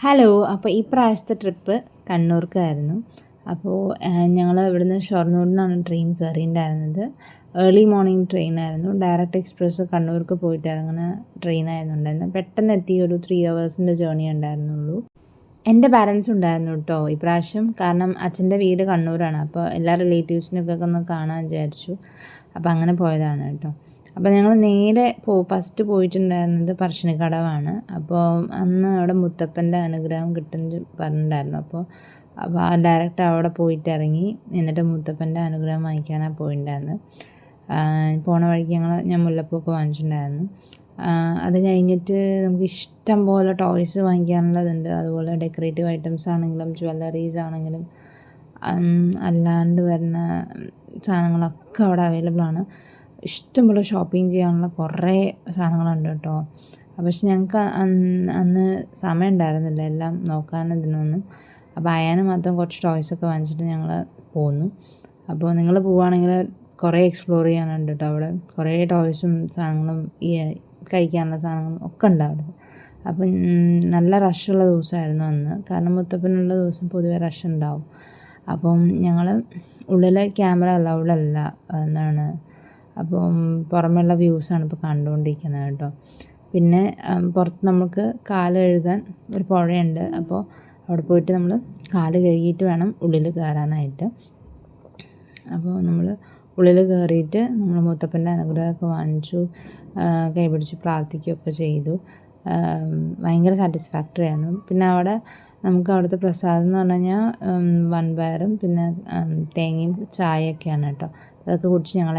Hello. അപ്പോൾ ഈ പ്രാവശ്യത്തെ ട്രിപ്പ് കണ്ണൂർക്കായിരുന്നു. അപ്പോൾ ഞങ്ങൾ ഇവിടുന്ന് ഷൊർണൂരിൽ ട്രെയിൻ കയറിയിട്ടുണ്ടായിരുന്നത്. ഏർലി മോർണിംഗ് ട്രെയിനായിരുന്നു. ഡയറക്റ്റ് എക്സ്പ്രസ് കണ്ണൂർക്ക് പോയിട്ട് ഇറങ്ങുന്ന ട്രെയിനായിരുന്നു ഉണ്ടായിരുന്നത്. പെട്ടെന്ന് എത്തി, ഒരു 3 hours ജേർണി ഉണ്ടായിരുന്നുള്ളൂ. എൻ്റെ പാരൻസ് ഉണ്ടായിരുന്നു കേട്ടോ ഈ പ്രാവശ്യം. കാരണം അച്ഛൻ്റെ വീട് കണ്ണൂരാണ്. അപ്പോൾ എല്ലാ റിലേറ്റീവ്സിനൊക്കെ ഒന്ന് കാണാൻ വിചാരിച്ചു. അപ്പോൾ അങ്ങനെ പോയതാണ് കേട്ടോ. അപ്പോൾ ഞങ്ങൾ നേരെ ഫസ്റ്റ് പോയിട്ടുണ്ടായിരുന്നത് പറശ്ശിനിക്കടവാണ്. അപ്പോൾ അന്ന് അവിടെ മുത്തപ്പൻ്റെ അനുഗ്രഹം കിട്ടുമെന്ന് പറഞ്ഞിട്ടുണ്ടായിരുന്നു. അപ്പോൾ ഡയറക്റ്റ് അവിടെ പോയിട്ട് ഇറങ്ങി, എന്നിട്ട് മുത്തപ്പൻ്റെ അനുഗ്രഹം വാങ്ങിക്കാനാണ് പോയിട്ടുണ്ടായിരുന്നത്. പോണ വഴിക്ക് ഞാൻ മുല്ലപ്പൂക്കെ വാങ്ങിച്ചിട്ടുണ്ടായിരുന്നു. അത് കഴിഞ്ഞിട്ട് നമുക്ക് ഇഷ്ടം പോലെ ടോയ്സ് വാങ്ങിക്കാനുള്ളതുണ്ട്. അതുപോലെ ഡെക്കറേറ്റീവ് ഐറ്റംസ് ആണെങ്കിലും ജ്വല്ലറീസ് ആണെങ്കിലും അല്ലാണ്ട് വരുന്ന സാധനങ്ങളൊക്കെ അവിടെ അവൈലബിൾ ആണ്. ഇഷ്ടംപോലെ ഷോപ്പിംഗ് ചെയ്യാനുള്ള കുറേ സാധനങ്ങളുണ്ട് കേട്ടോ. പക്ഷെ ഞങ്ങൾക്ക് അന്ന് സമയം ഉണ്ടായിരുന്നില്ല എല്ലാം നോക്കാൻ ഇതിനൊന്നും. അപ്പോൾ അയാന് മാത്രം കുറച്ച് ടോയ്സൊക്കെ വാങ്ങിച്ചിട്ട് ഞങ്ങൾ പോന്നു. അപ്പോൾ നിങ്ങൾ പോവുകയാണെങ്കിൽ കുറേ എക്സ്പ്ലോർ ചെയ്യാനുണ്ട് കേട്ടോ. അവിടെ കുറേ ടോയ്സും സാധനങ്ങളും ഈ കഴിക്കാനുള്ള സാധനങ്ങളും ഒക്കെ ഉണ്ട് അവിടെ. അപ്പം നല്ല റഷുള്ള ദിവസമായിരുന്നു അന്ന്. കാരണം മുത്തപ്പനുള്ള ദിവസം പൊതുവെ റഷ് ഉണ്ടാവും. അപ്പം ഞങ്ങൾ ഉള്ളിൽ ക്യാമറ അലൗഡ് അല്ല എന്നാണ്. അപ്പം പുറമെയുള്ള വ്യൂസാണ് ഇപ്പോൾ കണ്ടുകൊണ്ടിരിക്കുന്നത് കേട്ടോ. പിന്നെ പുറത്ത് നമുക്ക് കാല് കഴുകാൻ ഒരു പുഴയുണ്ട്. അപ്പോൾ അവിടെ പോയിട്ട് നമ്മൾ കാല് കഴുകിയിട്ട് വേണം ഉള്ളിൽ കയറാനായിട്ട്. അപ്പോൾ നമ്മൾ ഉള്ളിൽ കയറിയിട്ട് നമ്മൾ മുത്തപ്പൻ്റെ അനുഗ്രഹമൊക്കെ വാങ്ങിച്ചു, കൈ പിടിച്ച് പ്രാർത്ഥിക്കുകയൊക്കെ ചെയ്തു. ഭയങ്കര സാറ്റിസ്ഫാക്ടറി ആയിരുന്നു. പിന്നെ അവിടെ നമുക്ക് അവിടുത്തെ പ്രസാദം എന്ന് പറഞ്ഞു കഴിഞ്ഞാൽ വൻപയറും പിന്നെ തേങ്ങയും ചായയൊക്കെയാണ് കേട്ടോ. അതൊക്കെ കുടിച്ച് ഞങ്ങൾ